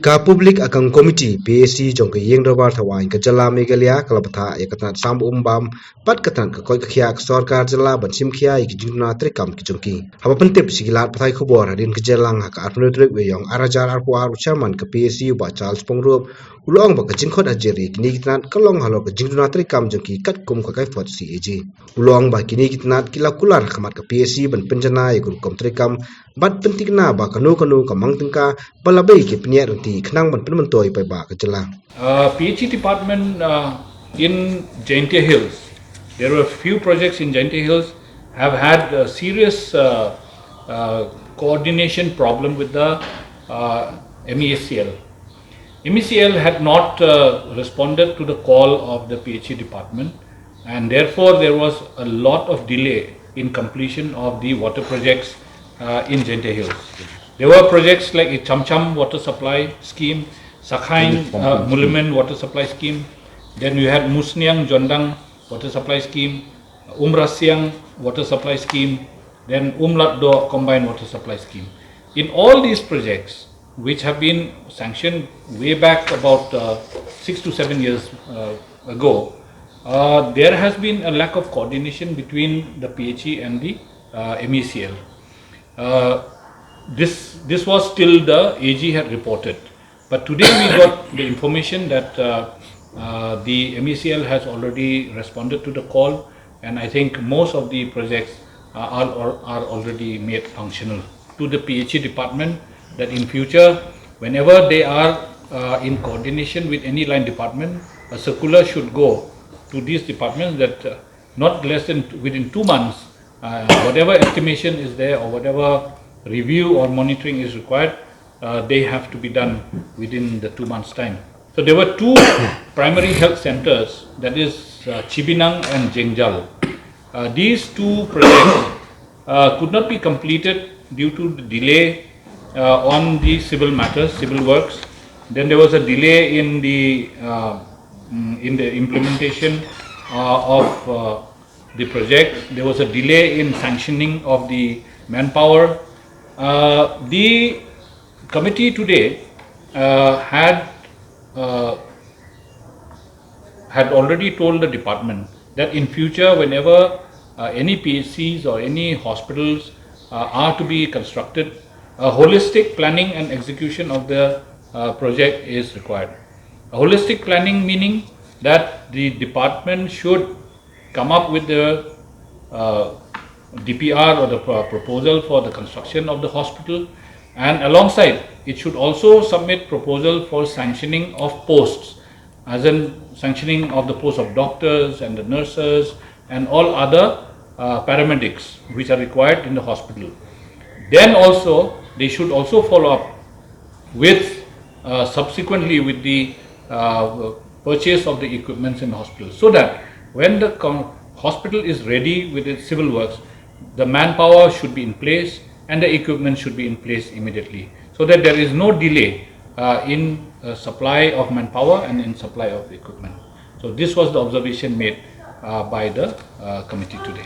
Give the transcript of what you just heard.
Ka public akang committee PAC jong ke yeng dobar thawain ke jala Meghalaya kalapatha ekatan sam umbam pat katan ke koi khia sarkar jala bansim khia ki duna treikam ki jongki haba pentep sigilat pathai khobor hadin ke jelang haka arpnutrek we yong arajar arpuar chairman ke PAC ba Charles Pongrop ulong ba ke Khot hajir kini kitnat kalong halo ke duna treikam jongki kat kum ka kai fot CAG ulong ba kini kitnat kilakular khamat ke PAC ban penjana rukom treikam bat pentikna ba kanu kamang tengka balabai ke pniat Khnang ban penmentoi pai ba ke jela PHE department in Jaintia Hills, there were a few projects in Jaintia Hills have had a serious coordination problem with the MECL. MECL had not responded to the call of the PHE department, and therefore there was a lot of delay in completion of the water projects in Jaintia Hills. There were projects like Chamcham water supply scheme, Sakhain Muliman water supply scheme. Then you had Musniang Jondang water supply scheme, Umrasiang water supply scheme, then Umlatdo combined water supply scheme. In all these projects, which have been sanctioned way back about 6 to 7 years ago, there has been a lack of coordination between the PHE and the MECL. This was till the AG had reported, but today we got the information that the MECL has already responded to the call, and I think most of the projects are already made functional. To the PHE department, that in future, whenever they are in coordination with any line department, a circular should go to these departments that not less than within 2 months, whatever estimation is there or whatever review or monitoring is required, they have to be done within the 2 months' time. So there were 2 primary health centers, that is Chibinang and Jengjal. These 2 projects could not be completed due to the delay on the civil matters, civil works. Then there was a delay in the implementation of the project. There was a delay in sanctioning of the manpower. The committee today had already told the department that in future, whenever any PHCs or any hospitals are to be constructed, a holistic planning and execution of the project is required. A holistic planning meaning that the department should come up with the DPR or the proposal for the construction of the hospital, and alongside it should also submit proposal for sanctioning of posts, as in sanctioning of the posts of doctors and the nurses and all other paramedics which are required in the hospital. Then also they should also follow up with subsequently with the purchase of the equipments in the hospital, so that when the hospital is ready with its civil works, the manpower should be in place and the equipment should be in place immediately, so that there is no delay in supply of manpower and in supply of equipment. So this was the observation made by the committee today.